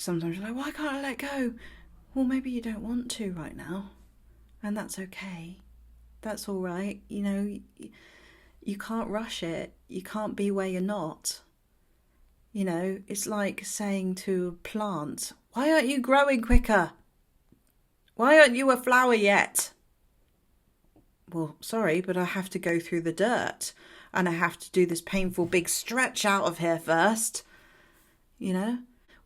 sometimes you're like, why can't I let go? Well, maybe you don't want to right now, and that's okay. That's all right. You know, you can't rush it. You can't be where you're not. You know, it's like saying to a plant, why aren't you growing quicker? Why aren't you a flower yet? Well, sorry, but I have to go through the dirt and I have to do this painful big stretch out of here first. You know,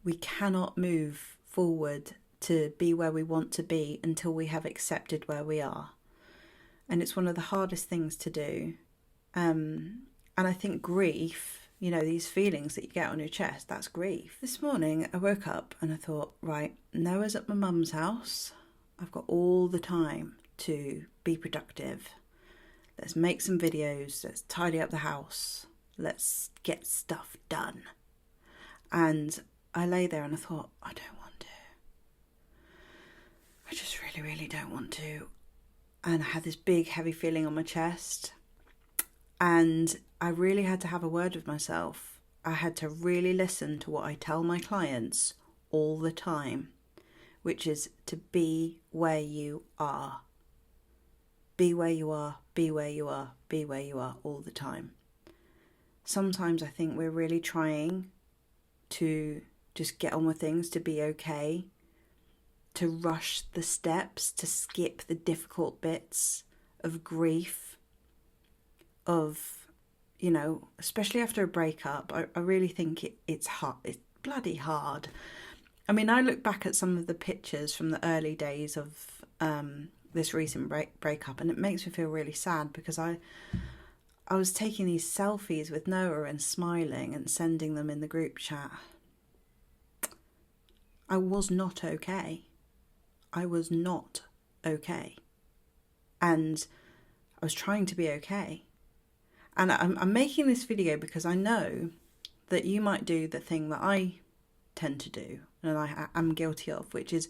we cannot move forward to be where we want to be until we have accepted where we are. And it's one of the hardest things to do. And I think grief, you know, these feelings that you get on your chest, that's grief. This morning I woke up and I thought, right, Noah's at my mum's house. I've got all the time to be productive. Let's make some videos. Let's tidy up the house. Let's get stuff done. And I lay there and I thought, I don't want to. I just really, really don't want to. And I had this big, heavy feeling on my chest. And I really had to have a word with myself. I had to really listen to what I tell my clients all the time, which is to be where you are. Be where you are, be where you are, be where you are all the time. Sometimes I think we're really trying to just get on with things, to be okay, to rush the steps, to skip the difficult bits of grief, of, you know, especially after a breakup. I really think it's hard. It's bloody hard. I mean, I look back at some of the pictures from the early days of this recent breakup, and it makes me feel really sad because I was taking these selfies with Noah and smiling and sending them in the group chat. I was not okay. I was not okay. And I was trying to be okay. And I'm making this video because I know that you might do the thing that I tend to do, and I'm guilty of, which is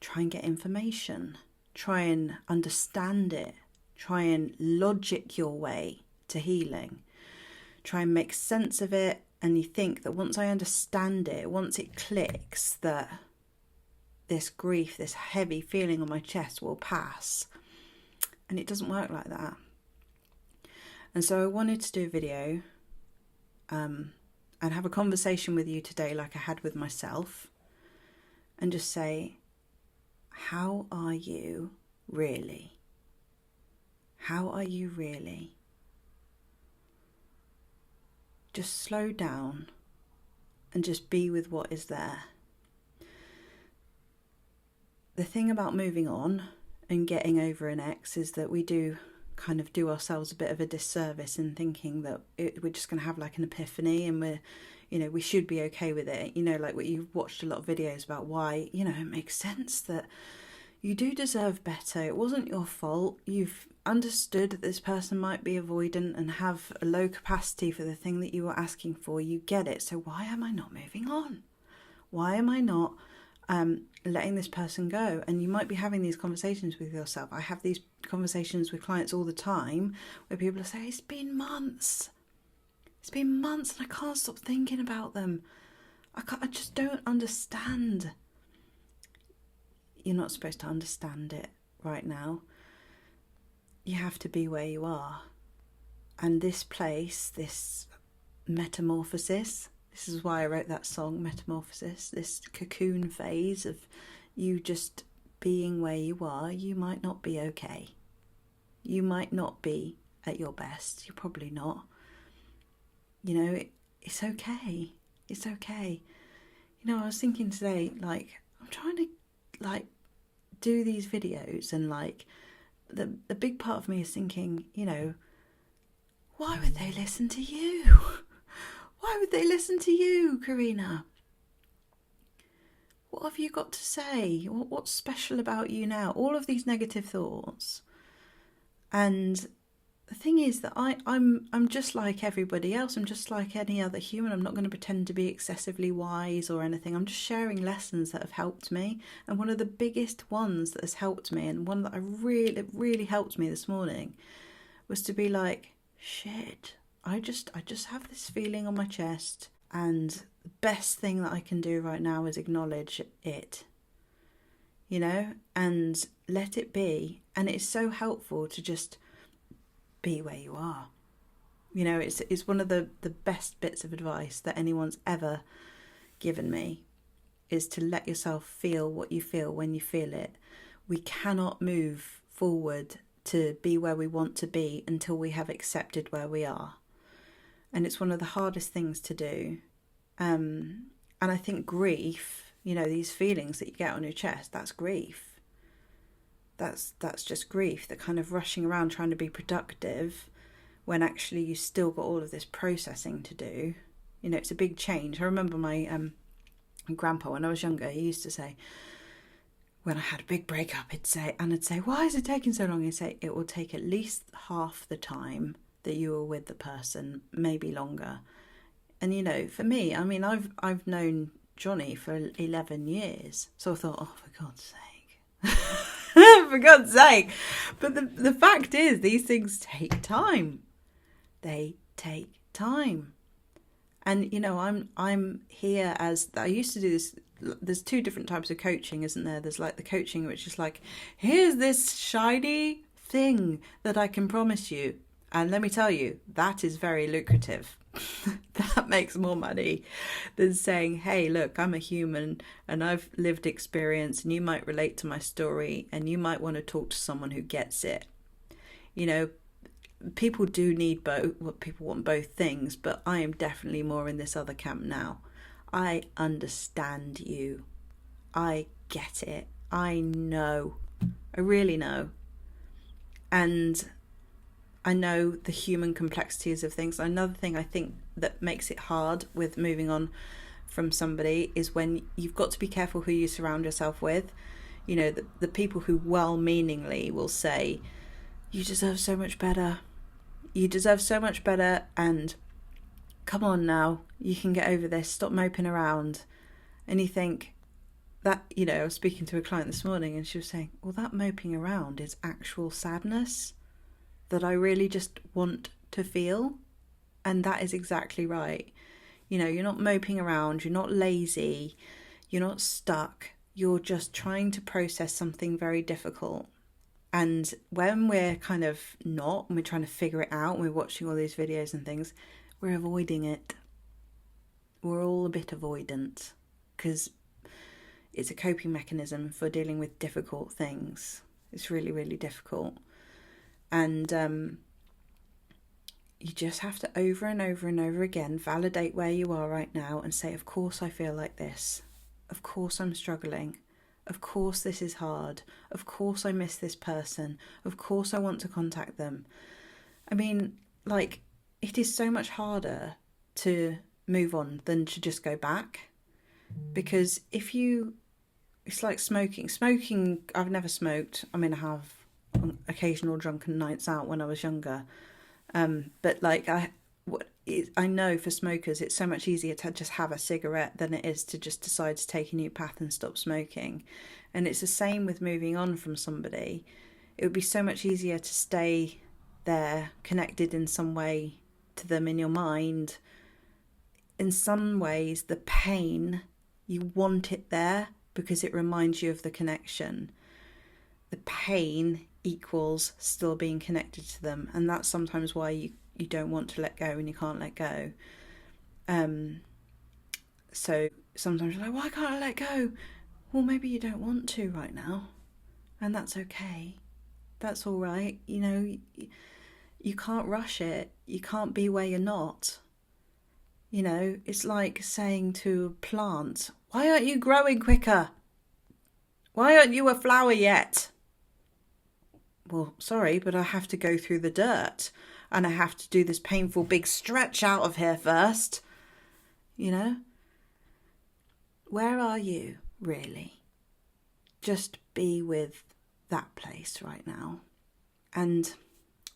try and get information, try and understand it, try and logic your way to healing, try and make sense of it. And you think that once I understand it, once it clicks, that this grief, this heavy feeling on my chest will pass. And it doesn't work like that. And so I wanted to do a video and have a conversation with you today like I had with myself, and just say, how are you really? How are you really? Just slow down and just be with what is there. The thing about moving on and getting over an ex is that we do kind of do ourselves a bit of a disservice in thinking that we're just going to have like an epiphany and we should be okay with it. You know, like what you've watched a lot of videos about why, you know, it makes sense that you do deserve better. It wasn't your fault. You've understood that this person might be avoidant and have a low capacity for the thing that you were asking for. You get it. So why am I not moving on? Why am I not letting this person go? And you might be having these conversations with yourself. I have these conversations with clients all the time where people say, it's been months. It's been months and I can't stop thinking about them. I just don't understand. You're not supposed to understand it right now. You have to be where you are. And this place, this metamorphosis, this is why I wrote that song, Metamorphosis, this cocoon phase of you just being where you are, you might not be okay. You might not be at your best. You're probably not. You know, it's okay. It's okay. You know, I was thinking today, like, I'm trying to, like, do these videos, and, like, the big part of me is thinking, you know, why would they listen to you? Why would they listen to you, Karina? What have you got to say? What's special about you now? All of these negative thoughts. And the thing is that I'm just like everybody else. I'm just like any other human. I'm not going to pretend to be excessively wise or anything. I'm just sharing lessons that have helped me. And one of the biggest ones that has helped me, and one that really helped me this morning, was to be like, shit, I just have this feeling on my chest. And the best thing that I can do right now is acknowledge it, and let it be. And it's so helpful to just be where you are. It's one of the best bits of advice that anyone's ever given me, is to let yourself feel what you feel when you feel it. We cannot move forward to be where we want to be until we have accepted where we are. And it's one of the hardest things to do. And I think grief, these feelings that you get on your chest, that's grief. That's just grief, that kind of rushing around trying to be productive when actually you still got all of this processing to do. It's a big change. I remember my grandpa, when I was younger, he used to say, when I had a big breakup, I'd say, why is it taking so long? He'd say, it will take at least half the time that you were with the person, maybe longer. And for me, I've known Johnny for 11 years, so I thought, oh, for God's sake. For God's sake. But the fact is, these things take time. They take time. And I'm here as I used to do this. There's two different types of coaching, isn't there? There's like the coaching which is like, here's this shiny thing that I can promise you, and let me tell you, that is very lucrative. That makes more money than saying, hey, look, I'm a human and I've lived experience, and you might relate to my story, and you might want to talk to someone who gets it. People do need both. Well, people want both things, but I am definitely more in this other camp now. I understand you. I get it. I know. I really know. And I know the human complexities of things. Another thing I think that makes it hard with moving on from somebody is when you've got to be careful who you surround yourself with. The people who well-meaningly will say, you deserve so much better. You deserve so much better, and come on now, you can get over this, stop moping around. And you think that, I was speaking to a client this morning and she was saying, well, that moping around is actual sadness that I really just want to feel. And that is exactly right. You're not moping around, you're not lazy, you're not stuck, you're just trying to process something very difficult. And when we're kind of not, and we're trying to figure it out, and we're watching all these videos and things, we're avoiding it. We're all a bit avoidant because it's a coping mechanism for dealing with difficult things. It's really, really difficult. And you just have to over and over and over again validate where you are right now and say, of course I feel like this. Of course I'm struggling. Of course this is hard. Of course I miss this person. Of course I want to contact them. It is so much harder to move on than to just go back. Because it's like smoking. Smoking, I've never smoked. I have occasional drunken nights out when I was younger. But I know for smokers, it's so much easier to just have a cigarette than it is to just decide to take a new path and stop smoking. And it's the same with moving on from somebody. It would be so much easier to stay there, connected in some way to them in your mind. In some ways, the pain, you want it there because it reminds you of the connection. The pain equals still being connected to them. And that's sometimes why you don't want to let go and you can't let go. So sometimes you're like, why can't I let go? Well, maybe you don't want to right now. And that's okay. That's all right. You can't rush it. You can't be where you're not. It's like saying to a plant, why aren't you growing quicker? Why aren't you a flower yet? Well, sorry, but I have to go through the dirt. And I have to do this painful big stretch out of here first. Where are you, really? Just be with that place right now. And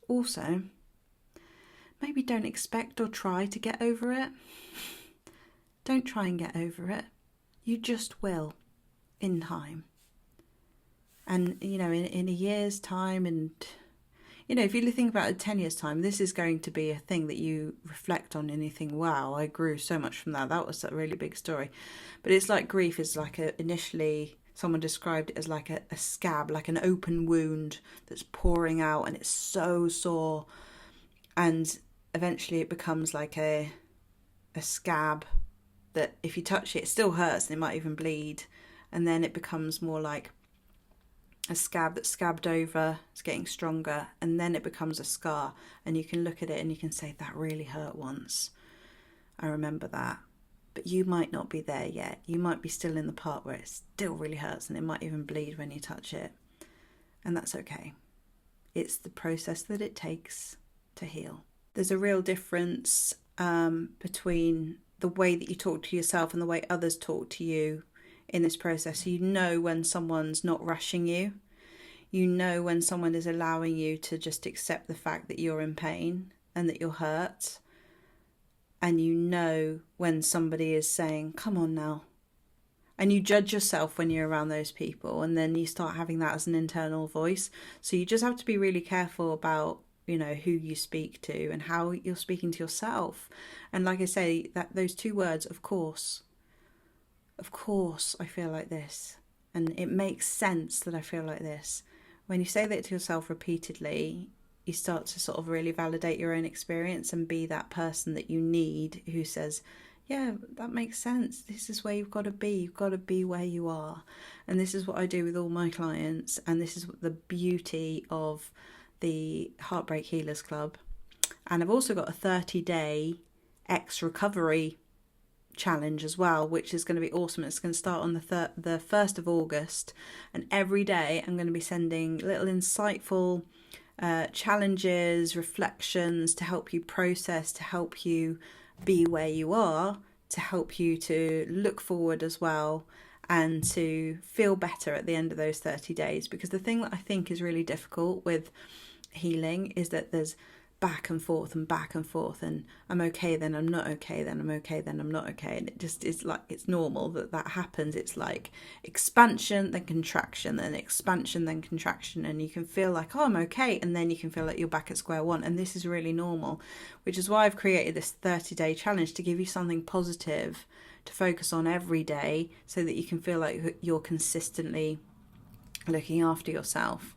also, maybe don't expect or try to get over it. Don't try and get over it. You just will, in time. And, in a year's time, and you know, if you think about it 10 years time, this is going to be a thing that you reflect on and you think, wow, I grew so much from that. That was a really big story. But it's like grief is like initially someone described it as like a scab, like an open wound that's pouring out and it's so sore. And eventually it becomes like a scab that if you touch it, it still hurts and it might even bleed. And then it becomes more like a scab that's scabbed over, it's getting stronger, and then it becomes a scar. And you can look at it and you can say, that really hurt once. I remember that. But you might not be there yet. You might be still in the part where it still really hurts and it might even bleed when you touch it. And that's okay. It's the process that it takes to heal. There's a real difference between the way that you talk to yourself and the way others talk to you in this process. You know when someone's not rushing you. You know when someone is allowing you to just accept the fact that you're in pain and that you're hurt. And you know when somebody is saying, come on now. And you judge yourself when you're around those people, and then you start having that as an internal voice. So you just have to be really careful about, you know, who you speak to and how you're speaking to yourself. And like I say, that those two words, of course I feel like this. And it makes sense that I feel like this. When you say that to yourself repeatedly, you start to sort of really validate your own experience and be that person that you need who says, yeah, that makes sense. This is where you've got to be. You've got to be where you are. And this is what I do with all my clients. And this is the beauty of the Heartbreak Healers Club. And I've also got a 30-day ex-recovery challenge as well, which is going to be awesome. It's going to start on the 1st of August. And every day I'm going to be sending little insightful challenges, reflections to help you process, to help you be where you are, to help you to look forward as well, and to feel better at the end of those 30 days. Because the thing that I think is really difficult with healing is that there's back and forth, and I'm okay, then I'm not okay, then I'm okay, then I'm not okay. And it just is like, it's normal that happens. It's like expansion, then contraction, then expansion, then contraction. And you can feel like, oh, I'm okay. And then you can feel like you're back at square one. And this is really normal, which is why I've created this 30-day challenge to give you something positive to focus on every day so that you can feel like you're consistently looking after yourself.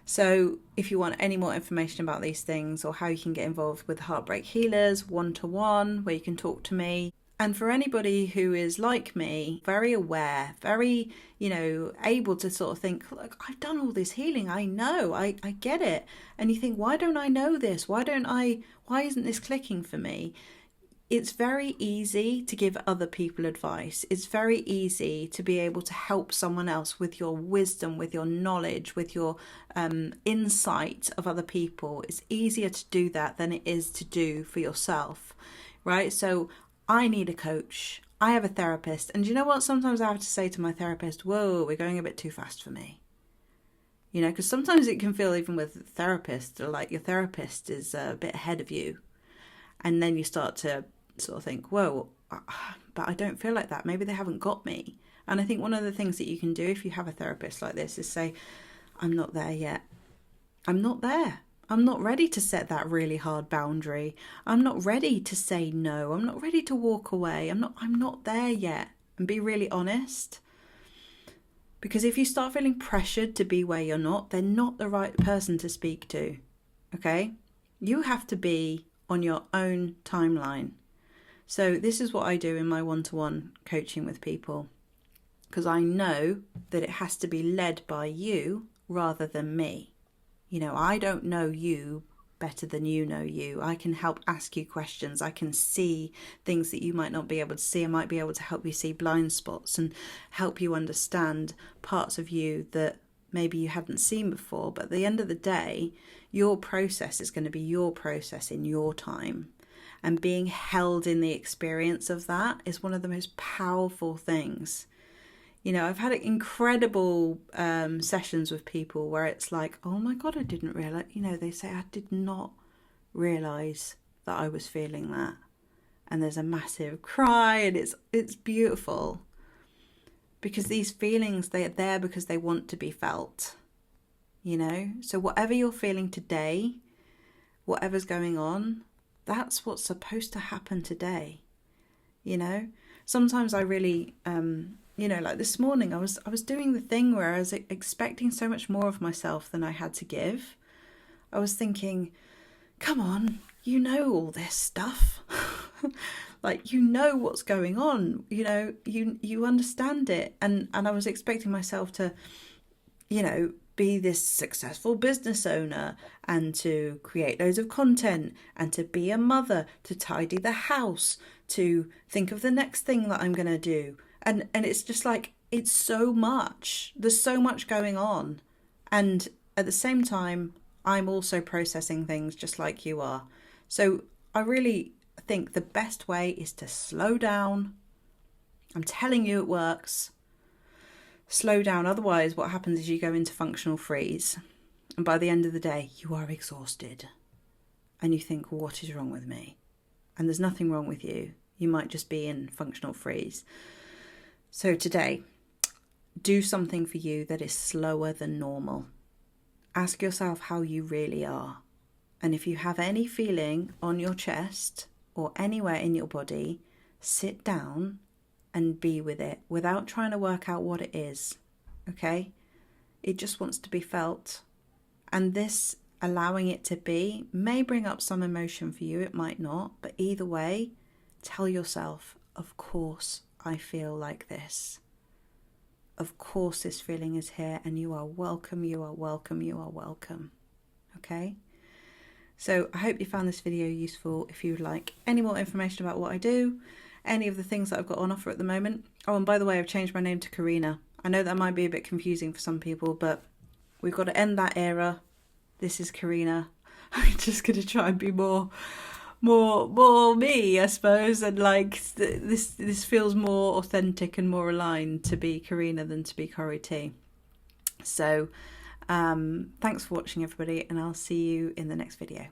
So if you want any more information about these things or how you can get involved with Heartbreak Healers one-to-one, where you can talk to me. And for anybody who is like me, very aware, very, able to sort of think, look, I've done all this healing. I know, I get it. And you think, why don't I know this? Why isn't this clicking for me? It's very easy to give other people advice. It's very easy to be able to help someone else with your wisdom, with your knowledge, with your insight of other people. It's easier to do that than it is to do for yourself, right? So I need a coach. I have a therapist. And you know what? Sometimes I have to say to my therapist, whoa, we're going a bit too fast for me. Because sometimes it can feel, even with therapists, like your therapist is a bit ahead of you. And then you start to sort of think, whoa, but I don't feel like that. Maybe they haven't got me. And I think one of the things that you can do if you have a therapist like this is say, I'm not there yet. I'm not there. I'm not ready to set that really hard boundary. I'm not ready to say no. I'm not ready to walk away. I'm not there yet. And be really honest. Because if you start feeling pressured to be where you're not, they're not the right person to speak to. Okay? You have to be on your own timeline. So this is what I do in my one-to-one coaching with people, because I know that it has to be led by you rather than me. I don't know you better than you know you. I can help ask you questions. I can see things that you might not be able to see. I might be able to help you see blind spots and help you understand parts of you that maybe you hadn't seen before. But at the end of the day, your process is going to be your process in your time. And being held in the experience of that is one of the most powerful things. I've had incredible sessions with people where it's like, oh my God, I didn't realize, they say, I did not realize that I was feeling that. And there's a massive cry, and it's beautiful. Because these feelings, they are there because they want to be felt. you know? So whatever you're feeling today, whatever's going on, that's what's supposed to happen today, you know? Sometimes I really, you know, like this morning, I was doing the thing where I was expecting so much more of myself than I had to give. I was thinking, come on, you know all this stuff. Like, you know what's going on, you know, you understand it. And I was expecting myself to, you know, be this successful business owner and to create loads of content and to be a mother, to tidy the house, to think of the next thing that I'm going to do. And it's just like, it's so much. There's so much going on. And at the same time, I'm also processing things just like you are. So I really think the best way is to slow down. I'm telling you, it works. Slow down. Otherwise, what happens is you go into functional freeze. And by the end of the day, you are exhausted. And you think, what is wrong with me? And there's nothing wrong with you. You might just be in functional freeze. So today, do something for you that is slower than normal. Ask yourself how you really are. And if you have any feeling on your chest or anywhere in your body, sit down and be with it without trying to work out what it is. Okay? It just wants to be felt. And this, allowing it to be, may bring up some emotion for you. It might not. But either way, tell yourself, of course I feel like this. Of course this feeling is here, and you are welcome, you are welcome, you are welcome. Okay? So I hope you found this video useful. If you would like any more information about what I do, any of the things that I've got on offer at the moment. Oh, and by the way, I've changed my name to Karina. I know that might be a bit confusing for some people, but we've got to end that era. This is Karina. I'm just going to try and be more me, I suppose, and like this feels more authentic and more aligned to be Karina than to be Corrie T. So thanks for watching, everybody, and I'll see you in the next video.